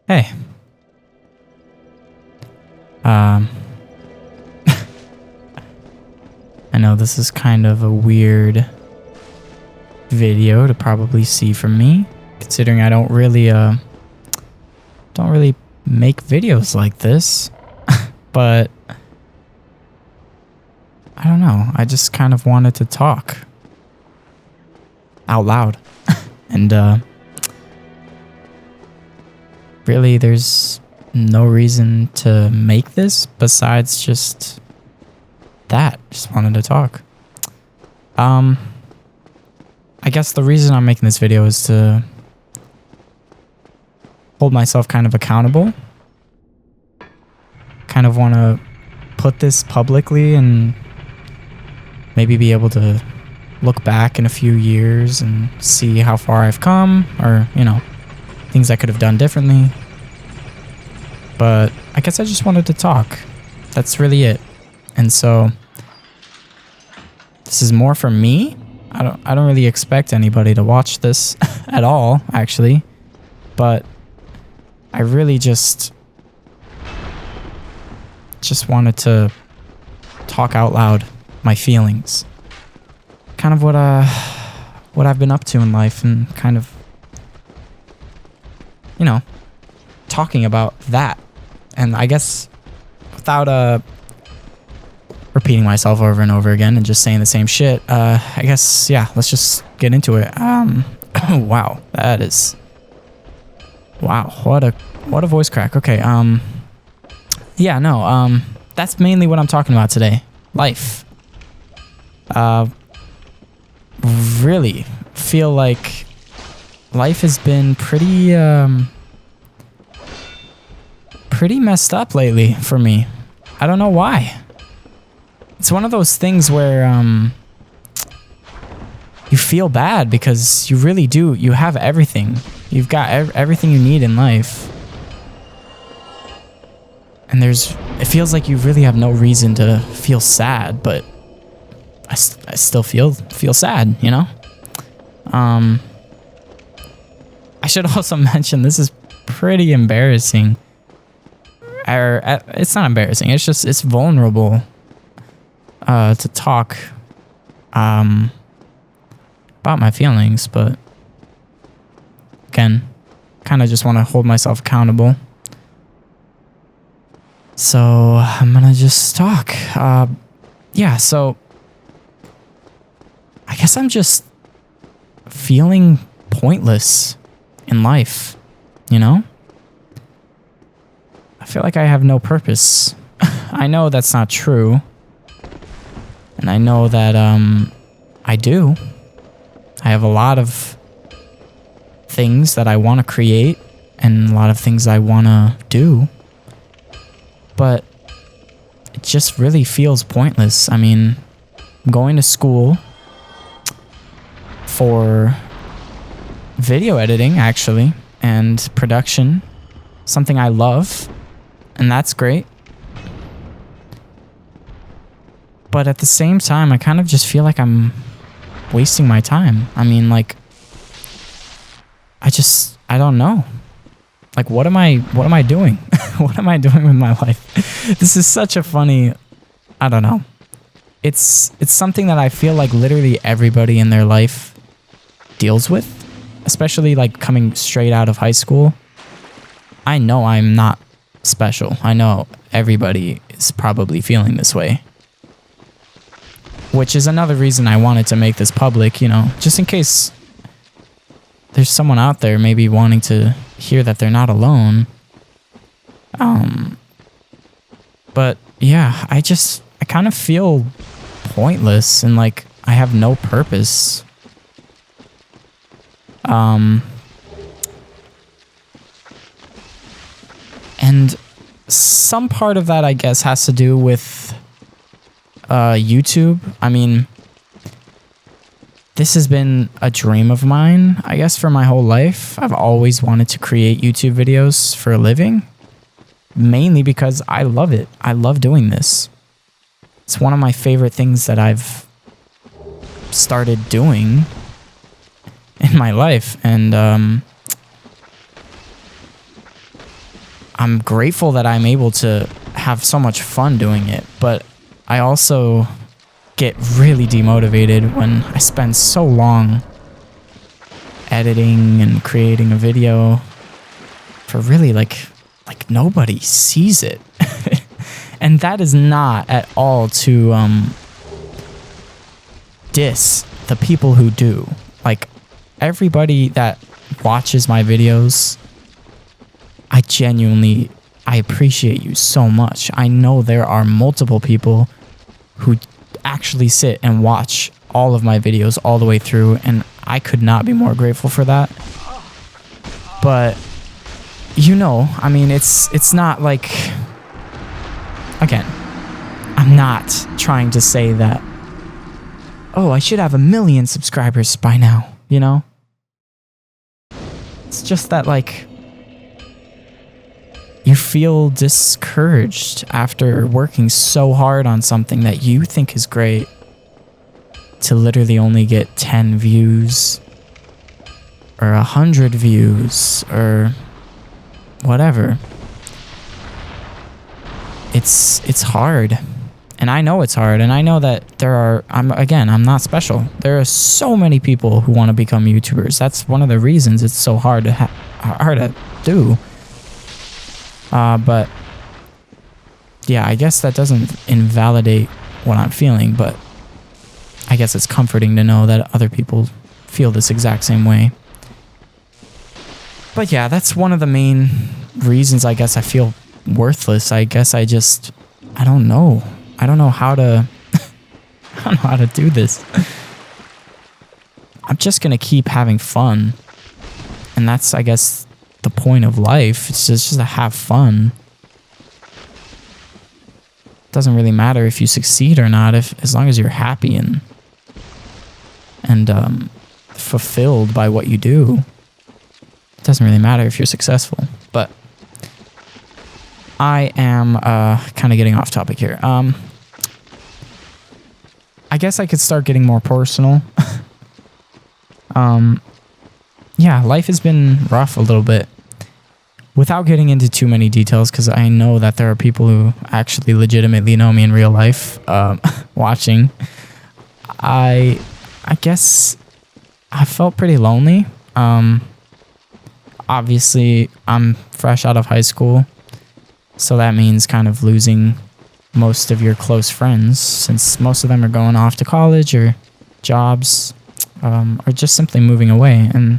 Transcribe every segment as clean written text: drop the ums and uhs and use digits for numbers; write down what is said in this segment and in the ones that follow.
Hey. Um, I know this is kind of a weird video to probably see from me, considering I don't really make videos like this. But I don't know. I just kind of wanted to talk out loud. And really there's no reason to make this besides just that. Just wanted to talk. I guess the reason I'm making this video is to hold myself kind of accountable. Kind of want to put this publicly and maybe be able to look back in a few years and see how far I've come, or, you know, things I could have done differently. But I guess I just wanted to talk. That's really it. And so this is more for me. I don't really expect anybody to watch this at all, actually. But I really just wanted to talk out loud my feelings. Kind of what I've been up to in life, and kind of, you know, talking about that. And I guess without repeating myself over and over again and just saying the same shit, I guess, yeah, let's just get into it. Wow, that is, wow, what a voice crack. Okay, yeah, no, that's mainly what I'm talking about today. Life. Really feel like life has been pretty messed up lately for me. I don't know why. It's one of those things where you feel bad because you really do. You have everything. You've got everything you need in life. And it feels like you really have no reason to feel sad, but I still feel sad, you know? I should also mention this is pretty embarrassing. It's not embarrassing. It's vulnerable to talk about my feelings, but again, kind of just want to hold myself accountable. So I'm gonna just talk. Yeah, so I guess I'm just feeling pointless in life, you know? I feel like I have no purpose. I know that's not true. And I know that I do. I have a lot of things that I want to create and a lot of things I want to do. But it just really feels pointless. I mean, I'm going to school for video editing, actually, and production. Something I love, and that's great. But at the same time, I kind of just feel like I'm wasting my time. I mean, like, I don't know. Like, what am I doing? What am I doing with my life? This is such a funny, I don't know. It's something that I feel like literally everybody in their life deals with, especially like coming straight out of high school. I know I'm not special. I know everybody is probably feeling this way. Which is another reason I wanted to make this public, you know, just in case there's someone out there maybe wanting to hear that they're not alone. But yeah, I kind of feel pointless and like I have no purpose. And some part of that, I guess, has to do with YouTube. I mean, this has been a dream of mine, I guess, for my whole life. I've always wanted to create YouTube videos for a living, mainly because I love it. I love doing this. It's one of my favorite things that I've started doing in my life. And I'm grateful that I'm able to have so much fun doing it, but I also get really demotivated when I spend so long editing and creating a video for really like nobody sees it. And that is not at all to diss the people who do. Like, everybody that watches my videos, I appreciate you so much. I know there are multiple people who actually sit and watch all of my videos all the way through, and I could not be more grateful for that. But I mean, it's not like, again, I'm not trying to say that, oh, I should have 1 million subscribers by now, It's just that, like, you feel discouraged after working so hard on something that you think is great to literally only get 10 views or 100 views or whatever. It's hard. And I know it's hard. And I know that I'm not special. There are so many people who want to become YouTubers. That's one of the reasons it's so hard to do. But yeah, I guess that doesn't invalidate what I'm feeling, but I guess it's comforting to know that other people feel this exact same way. But yeah, that's one of the main reasons I guess I feel worthless. I guess I don't know. I don't know how to I don't know how to do this. I'm just going to keep having fun. And that's, I guess, the point of life. It's just to have fun. It doesn't really matter if you succeed or not, as long as you're happy and fulfilled by what you do. It doesn't really matter if you're successful. But I am kind of getting off topic here. I guess I could start getting more personal. Yeah, life has been rough a little bit. Without getting into too many details, because I know that there are people who actually legitimately know me in real life watching. I guess I felt pretty lonely. Obviously, I'm fresh out of high school, so that means kind of losing most of your close friends, since most of them are going off to college or jobs, or just simply moving away, and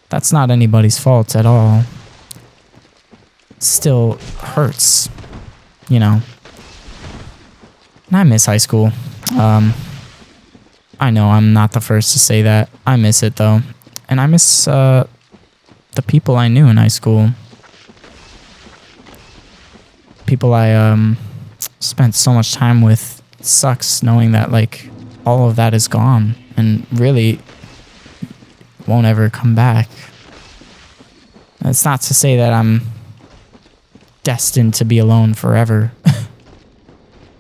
that's not anybody's fault at all. Still hurts, And I miss high school. I know I'm not the first to say that. I miss it, though. And I miss the people I knew in high school. People I spent so much time with. It sucks knowing that, like, all of that is gone and really won't ever come back. It's not to say that I'm destined to be alone forever.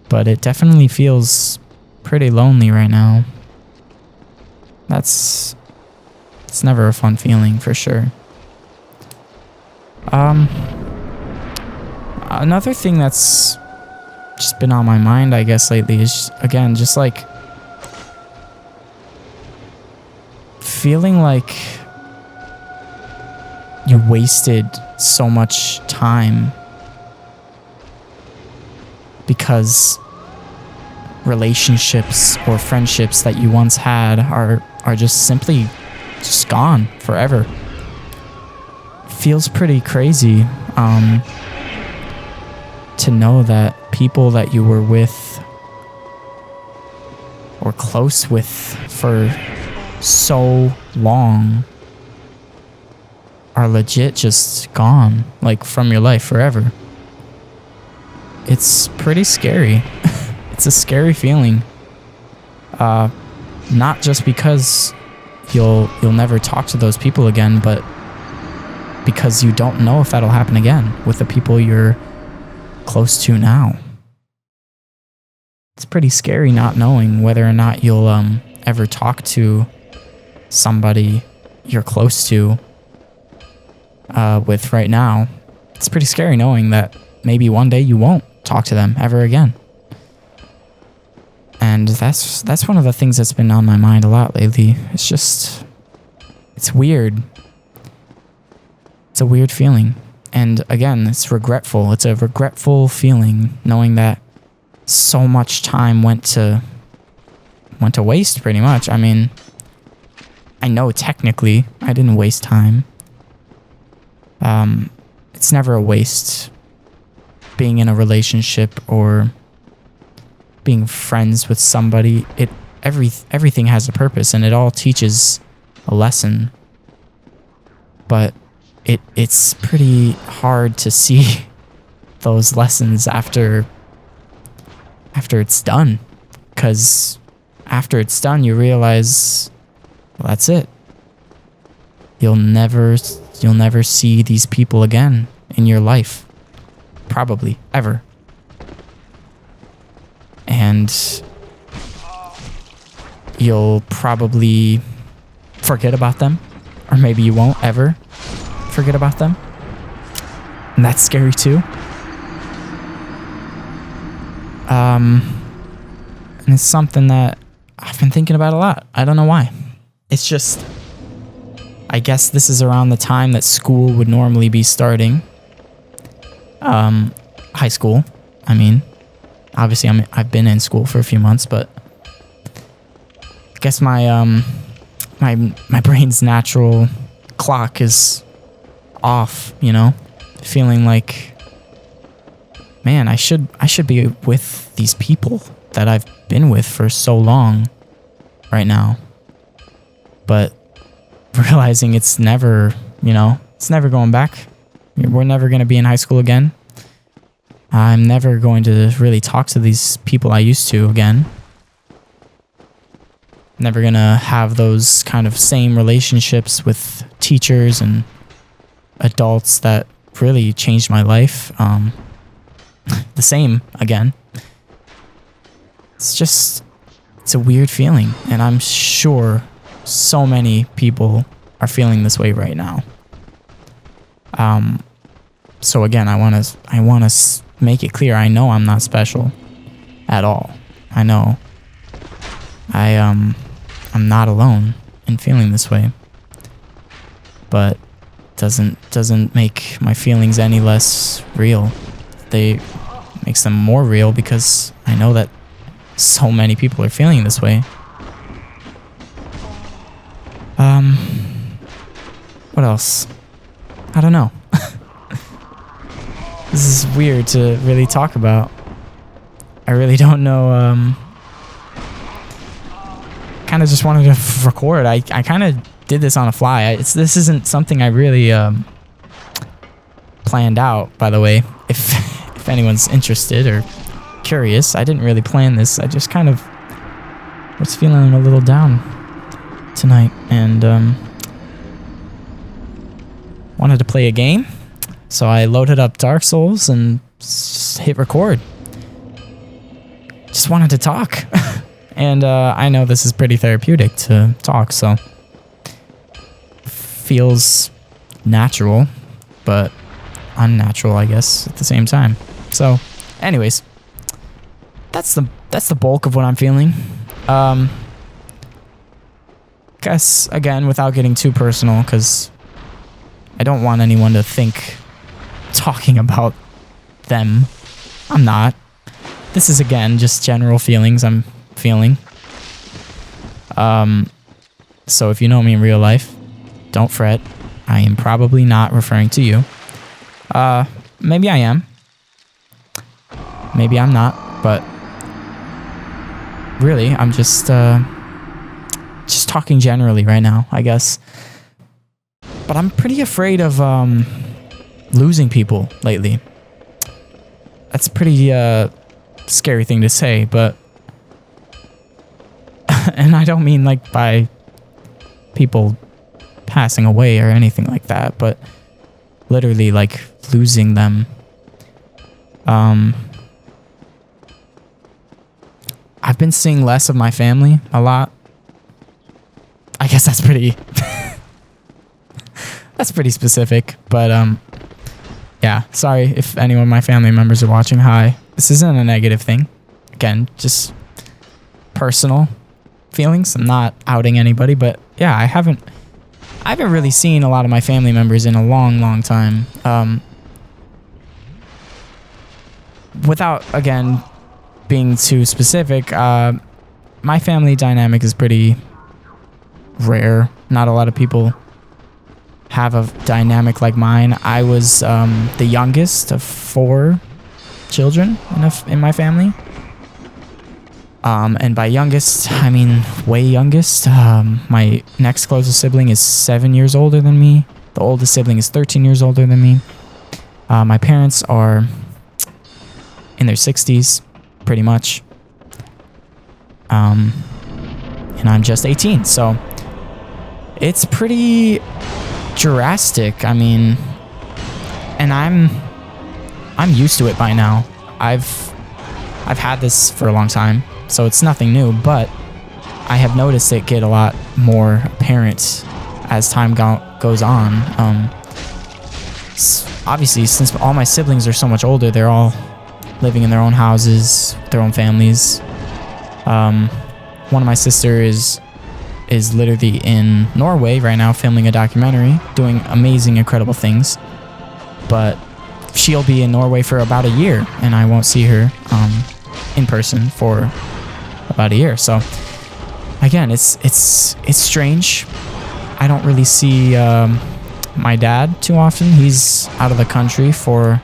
But it definitely feels pretty lonely right now. It's never a fun feeling, for sure. Another thing that's just been on my mind, I guess, lately is, again, just like feeling like you wasted so much time because relationships or friendships that you once had are just simply just gone forever. Feels pretty crazy to know that people that you were with or close with for so long are legit just gone, like, from your life forever. It's pretty scary. It's a scary feeling. Not just because you'll never talk to those people again, but because you don't know if that'll happen again with the people you're close to now. It's pretty scary not knowing whether or not you'll ever talk to somebody you're close to with right now. it's pretty scary knowing that maybe one day you won't talk to them ever again. And that's one of the things that's been on my mind a lot lately. It's weird. It's a weird feeling. And again, it's regretful. It's a regretful feeling knowing that so much time went to waste pretty much. I mean, I know technically I didn't waste time. It's never a waste being in a relationship or being friends with somebody. Everything has a purpose and it all teaches a lesson. But it's pretty hard to see those lessons after it's done, because after it's done you realize, well, that's it. You'll never see these people again in your life, probably ever. And you'll probably forget about them, or maybe you won't ever forget about them. And that's scary too. And it's something that I've been thinking about a lot. I don't know why. It's just, I guess this is around the time that school would normally be starting. High school. I mean, obviously I've been in school for a few months, but I guess my brain's natural clock is off, you know? Feeling like, man, I should be with these people that I've been with for so long right now. But realizing it's never, it's never going back. We're never going to be in high school again. I'm never going to really talk to these people I used to again. Never going to have those kind of same relationships with teachers and adults that really changed my life. The same again. It's a weird feeling, and I'm sure so many people are feeling this way right now. So again, I want to make it clear. I know I'm not special at all. I know I'm not alone in feeling this way. But doesn't make my feelings any less real. They makes them more real because I know that so many people are feeling this way. What else? I don't know. This is weird to really talk about. I really don't know. Kind of just wanted to record. I kind of did this on a fly. This isn't something I really planned out, by the way. If anyone's interested or curious, I didn't really plan this. I just kind of was feeling a little down tonight and wanted to play a game. So I loaded up Dark Souls and hit record. Just wanted to talk. And I know this is pretty therapeutic to talk, so feels natural, but unnatural, I guess, at the same time. So, anyways, that's the bulk of what I'm feeling. Guess again, without getting too personal, because I don't want anyone to think talking about them. I'm not. This is again just general feelings I'm feeling. So if you know me in real life, don't fret. I am probably not referring to you. Maybe I am. Maybe I'm not, but really, I'm just talking generally right now, I guess. But I'm pretty afraid of losing people lately. That's a pretty scary thing to say, but and I don't mean like by people passing away or anything like that, but literally like losing them. I've been seeing less of my family a lot. I guess that's pretty that's pretty specific, but yeah, sorry if anyone of my family members are watching. Hi. This isn't a negative thing. Again, just personal feelings. I'm not outing anybody, but yeah, I haven't really seen a lot of my family members in a long time. Without, again, being too specific, my family dynamic is pretty rare. Not a lot of people have a dynamic like mine. I was the youngest of 4 children in my family. And by youngest, I mean way youngest. My next closest sibling is 7 years older than me. The oldest sibling is 13 years older than me. My parents are in their 60s, pretty much. And I'm just 18, so it's pretty drastic. I mean, and I'm used to it by now. I've had this for a long time, so it's nothing new, but I have noticed it get a lot more apparent as time goes on. Obviously, since all my siblings are so much older, they're all living in their own houses, their own families. One of my sisters is literally in Norway right now filming a documentary, doing amazing, incredible things. But she'll be in Norway for about a year, and I won't see her in person for about a year. So again, it's strange. I don't really see my dad too often. He's out of the country for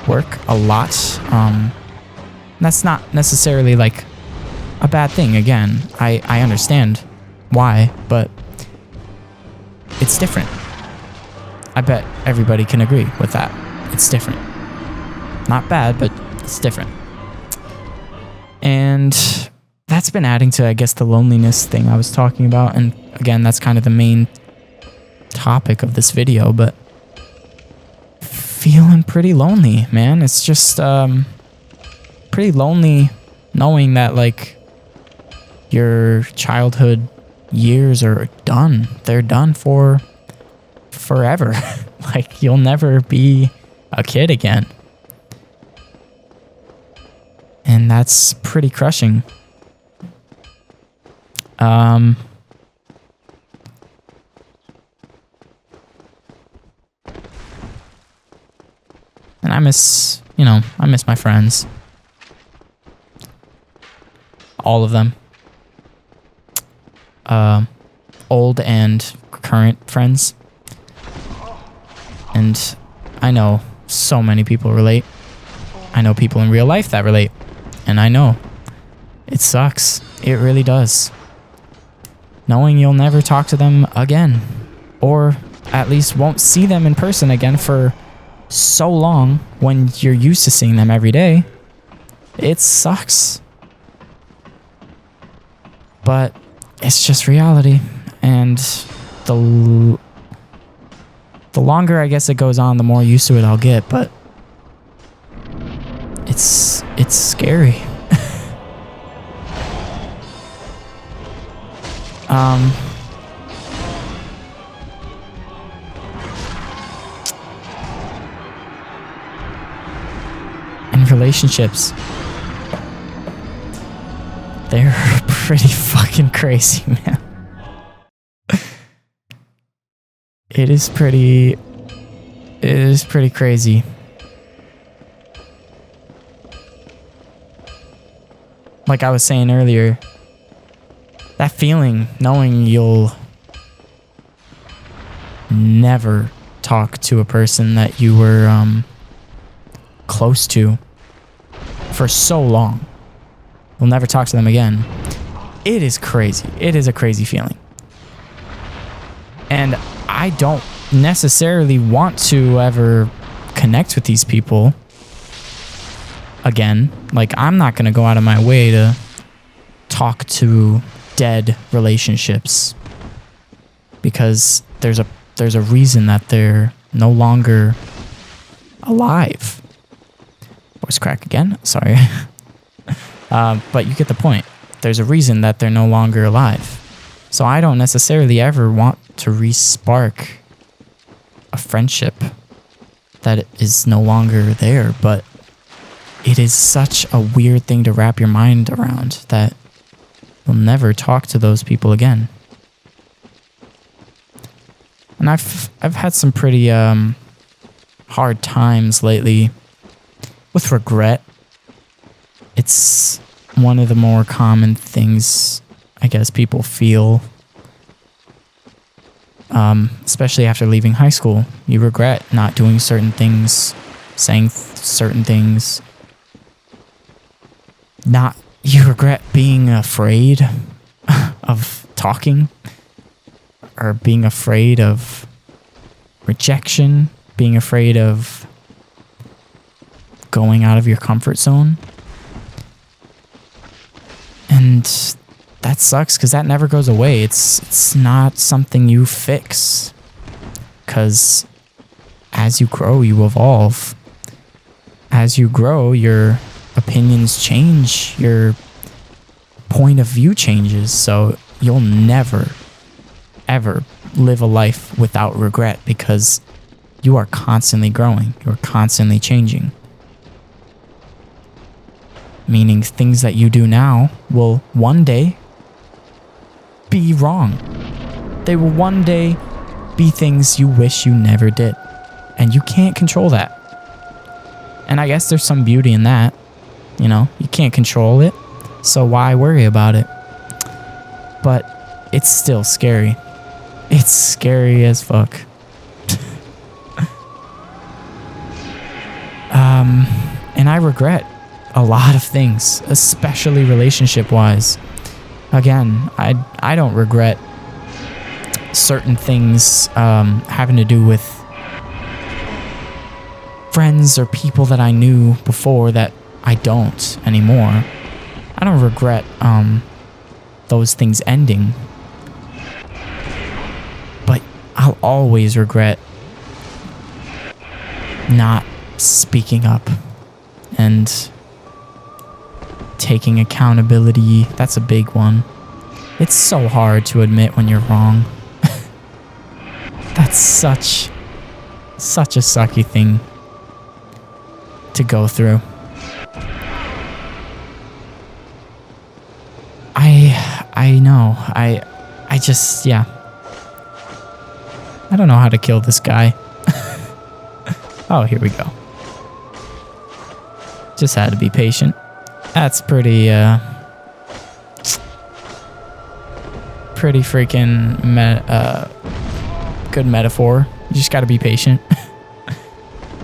work a lot. That's not necessarily like a bad thing. Again, I understand why, but it's different. I bet everybody can agree with that. It's different. Not bad, but it's different. And that's been adding to, I guess, the loneliness thing I was talking about. And again, that's kind of the main topic of this video, but feeling pretty lonely, man. It's just pretty lonely knowing that, like, your childhood years are done. They're done for forever. Like, you'll never be a kid again. And that's pretty crushing. And I miss my friends. All of them. Old and current friends. And I know so many people relate. I know people in real life that relate. And I know it sucks. It really does. Knowing you'll never talk to them again. Or at least won't see them in person again for so long when you're used to seeing them every day. It sucks. But it's just reality. And the longer I guess it goes on, the more used to it I'll get, but it's scary. And relationships, they're pretty fucking crazy, man. It is pretty crazy. Like I was saying earlier, that feeling, knowing you'll never talk to a person that you were close to for so long. You'll never talk to them again. It is crazy. It is a crazy feeling. And I don't necessarily want to ever connect with these people again. Like, I'm not going to go out of my way to talk to dead relationships because there's a reason that they're no longer alive. Voice crack again. Sorry. But you get the point. There's a reason that they're no longer alive. So I don't necessarily ever want to re-spark a friendship that is no longer there, but it is such a weird thing to wrap your mind around that you'll never talk to those people again. And I've had some pretty hard times lately with regret. It's one of the more common things I guess people feel, especially after leaving high school. You regret not doing certain things, saying certain things. You regret being afraid of talking, or being afraid of rejection, being afraid of going out of your comfort zone. And that sucks because that never goes away. It's not something you fix, because as you grow, you evolve. As you grow, your opinions change, your point of view changes, so you'll never, ever live a life without regret, because you are constantly growing, you're constantly changing. Meaning things that you do now will one day be wrong. They will one day be things you wish you never did, and you can't control that. And I guess there's some beauty in that. You know, you can't control it, so why worry about it? But it's still scary. It's scary as fuck. And I regret a lot of things, especially relationship-wise. Again, I don't regret certain things having to do with friends or people that I knew before that I don't anymore. I don't regret those things ending. But I'll always regret not speaking up and taking accountability. That's a big one. It's so hard to admit when you're wrong. That's such a sucky thing to go through. I know. I just, yeah. I don't know how to kill this guy. Oh, here we go. Just had to be patient. That's pretty freaking good metaphor. You just gotta be patient.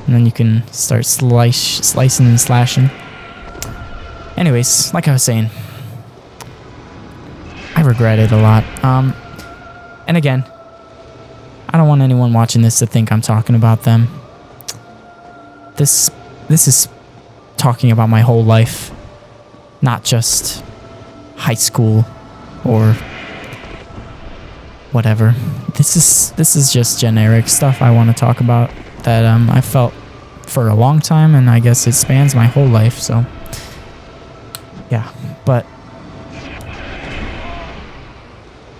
And then you can start slicing and slashing. Anyways, like I was saying, I regret it a lot. And again, I don't want anyone watching this to think I'm talking about them. This is talking about my whole life, not just high school or whatever. This is just generic stuff I want to talk about that I felt for a long time, and I guess it spans my whole life. So yeah, but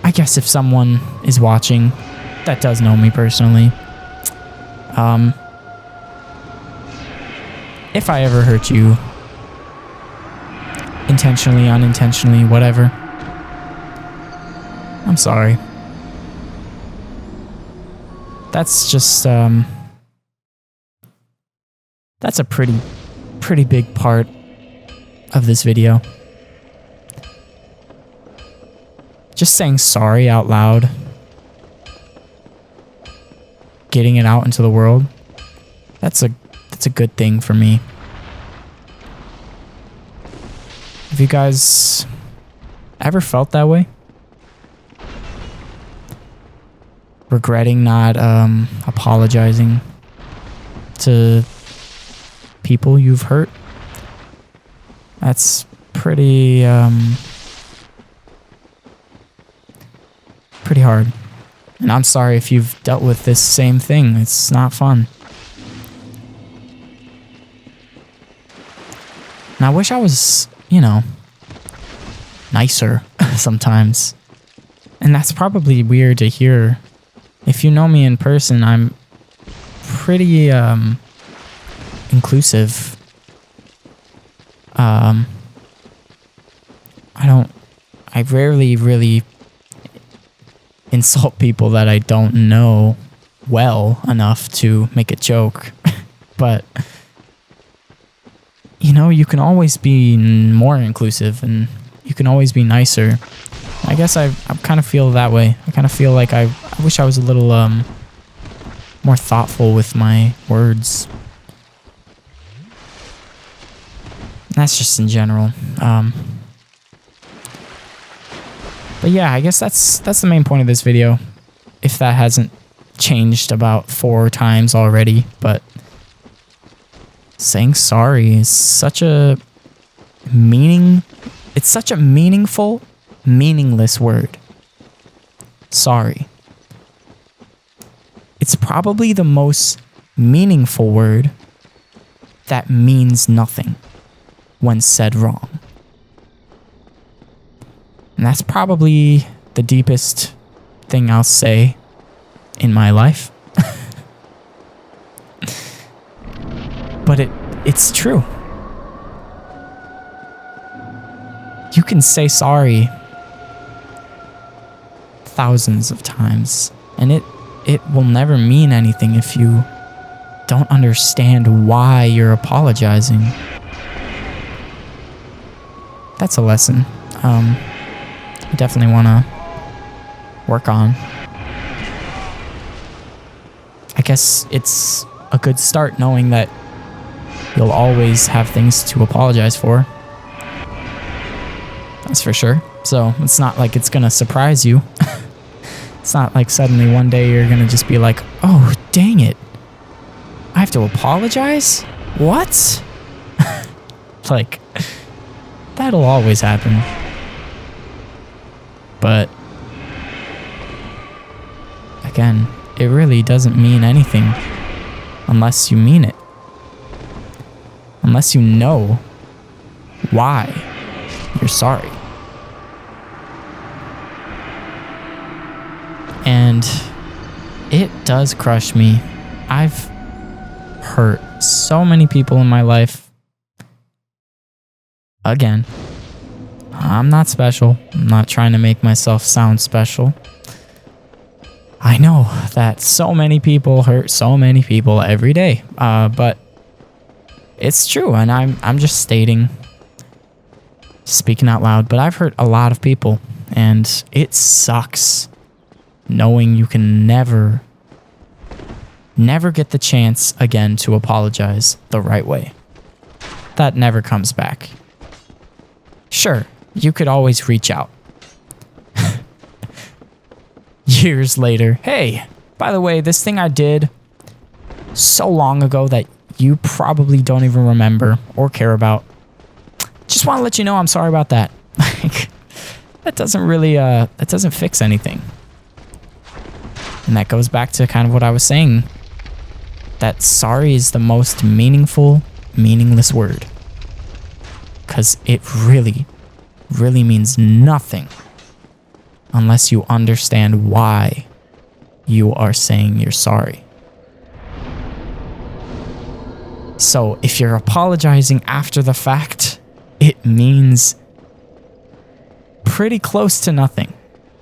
I guess if someone is watching that does know me personally, if I ever hurt you, intentionally, unintentionally, whatever, I'm sorry. That's just, that's a pretty big part of this video. Just saying sorry out loud, getting it out into the world, that's a good thing for me. Have you guys ever felt that way? Regretting not apologizing to people you've hurt? That's pretty hard. And I'm sorry if you've dealt with this same thing. It's not fun. And I wish I was, nicer sometimes. And that's probably weird to hear. If you know me in person, I'm pretty inclusive. I rarely really insult people that I don't know well enough to make a joke. But, you know, you can always be more inclusive and you can always be nicer. I guess I kind of feel that way. I kind of feel like I wish I was a little more thoughtful with my words. That's just in general. But yeah, I guess that's the main point of this video. If that hasn't changed about 4 times already, but saying sorry is such a it's such a meaningful, meaningless word. Sorry. It's probably the most meaningful word that means nothing when said wrong. And that's probably the deepest thing I'll say in my life. But it's true. You can say sorry thousands of times, and it will never mean anything if you don't understand why you're apologizing. That's a lesson I definitely want to work on. I guess it's a good start knowing that you'll always have things to apologize for. That's for sure. So it's not like it's going to surprise you. It's not like suddenly one day you're going to just be like, oh, dang it. I have to apologize? What? Like, that'll always happen. But again, it really doesn't mean anything unless you mean it. Unless you know why you're sorry. And it does crush me. I've hurt so many people in my life. Again, I'm not special. I'm not trying to make myself sound special. I know that so many people hurt so many people every day. But it's true, and I'm just speaking out loud, but I've hurt a lot of people, and it sucks knowing you can never get the chance again to apologize the right way. That never comes back. Sure, you could always reach out. Years later, hey, by the way, this thing I did so long ago that you probably don't even remember or care about. Just want to let you know I'm sorry about that. Like, that doesn't really, that doesn't fix anything. And that goes back to kind of what I was saying. That sorry is the most meaningful, meaningless word. Because it really, really means nothing unless you understand why you are saying you're sorry. So if you're apologizing after the fact, it means pretty close to nothing.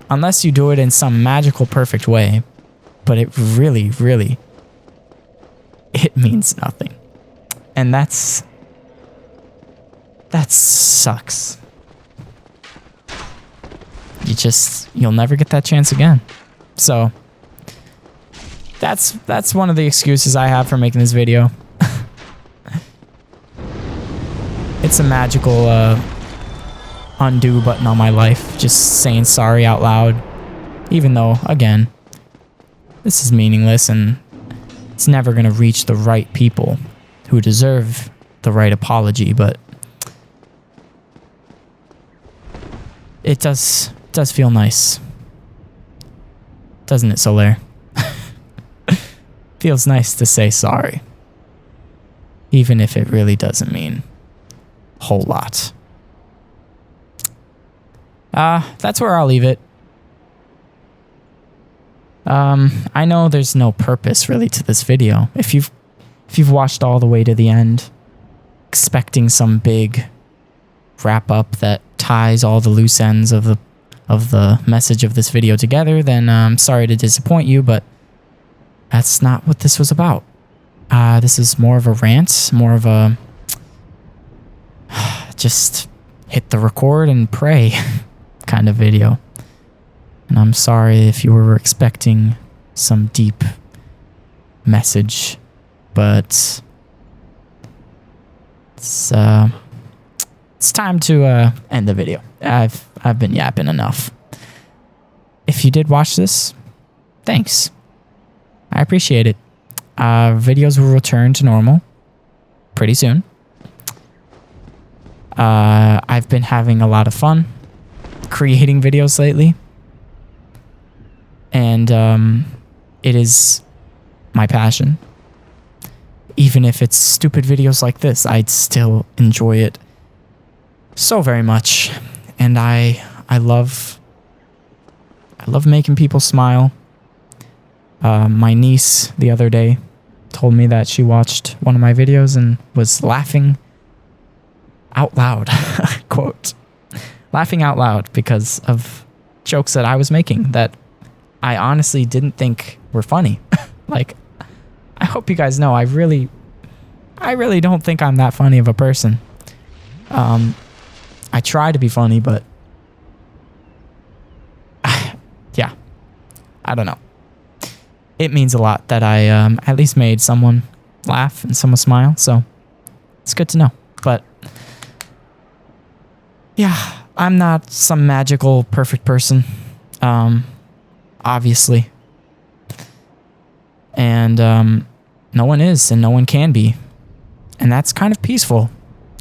Unless you do it in some magical, perfect way. But it really, really, it means nothing. And that sucks. You'll never get that chance again. So that's one of the excuses I have for making this video. It's a magical undo button on my life, just saying sorry out loud. Even though, again, this is meaningless and it's never going to reach the right people who deserve the right apology, but it does feel nice. Doesn't it, Solaire? Feels nice to say sorry. Even if it really doesn't mean a whole lot. That's where I'll leave it. I know there's no purpose really to this video. If if you've watched all the way to the end, expecting some big wrap up that ties all the loose ends of the message of this video together, then I'm sorry to disappoint you, but that's not what this was about. This is more of a rant, more of a just hit the record and pray kind of video. And I'm sorry if you were expecting some deep message, but it's time to end the video. I've been yapping enough. If you did watch this, thanks. I appreciate it. Videos will return to normal pretty soon. I've been having a lot of fun creating videos lately. And it is my passion. Even if it's stupid videos like this, I'd still enjoy it so very much. And I love making people smile. My niece the other day told me that she watched one of my videos and was laughing out loud, quote, laughing out loud because of jokes that I was making that I honestly didn't think were funny. Like, I hope you guys know I really don't think I'm that funny of a person. I try to be funny, but yeah, I don't know. It means a lot that I at least made someone laugh and someone smile, so it's good to know. But yeah, I'm not some magical perfect person, obviously. And no one is, and no one can be. And that's kind of peaceful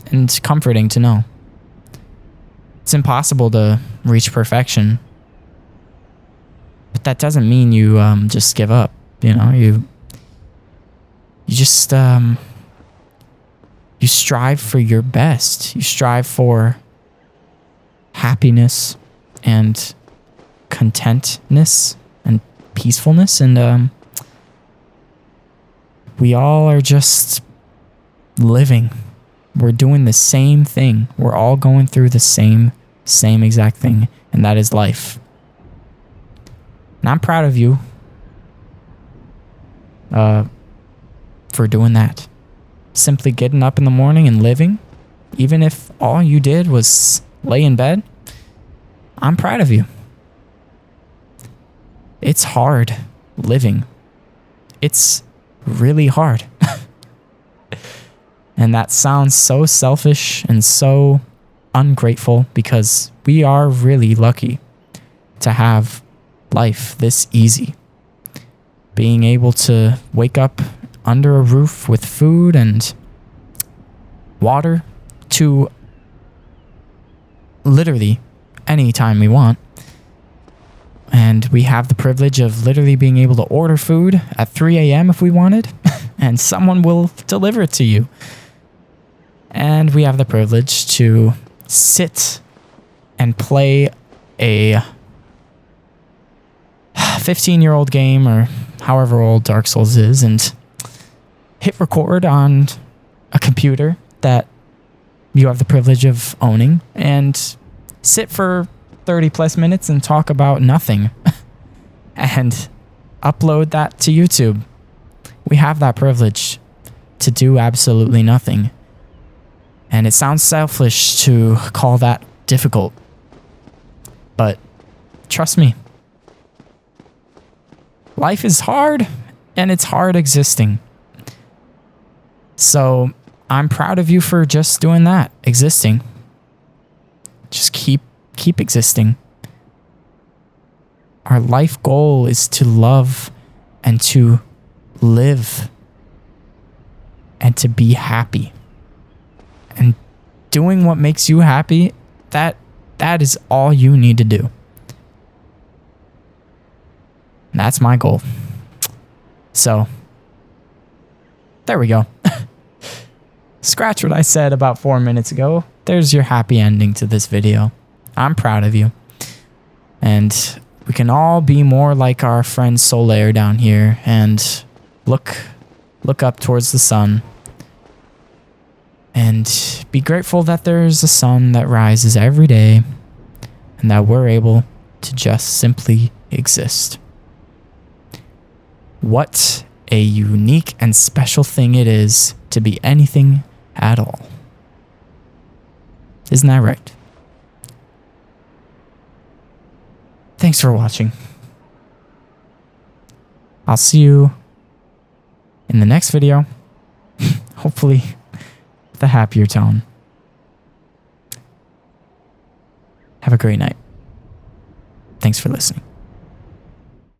and comforting to know. It's impossible to reach perfection. But that doesn't mean you just give up. You know, you just you strive for your best. You strive for happiness and contentness and peacefulness, and we all are just living. We're doing the same thing. We're all going through the same exact thing, and that is life. And I'm proud of you for doing that. Simply getting up in the morning and living, even if all you did was lay in bed. I'm proud of you. It's hard living. It's really hard. And that sounds so selfish and so ungrateful because we are really lucky to have life this easy. Being able to wake up under a roof with food and water to literally any time we want. And we have the privilege of literally being able to order food at 3 a.m. if we wanted, and someone will deliver it to you. And we have the privilege to sit and play a 15-year-old game, or however old Dark Souls is, and hit record on a computer that you have the privilege of owning, and sit for 30 plus minutes and talk about nothing and upload that to YouTube. We have that privilege to do absolutely nothing. And it sounds selfish to call that difficult. But trust me, life is hard, and it's hard existing. So I'm proud of you for just doing that, existing. Just keep existing. Our life goal is to love and to live and to be happy. And doing what makes you happy, that is all you need to do. That's my goal. So, there we go. Scratch what I said about 4 minutes ago. There's your happy ending to this video. I'm proud of you. And we can all be more like our friend Solaire down here and look look up towards the sun, and be grateful that there's a sun that rises every day and that we're able to just simply exist. What a unique and special thing it is to be anything at all. Isn't that right? Thanks for watching. I'll see you in the next video, hopefully with a happier tone. Have a great night. Thanks for listening.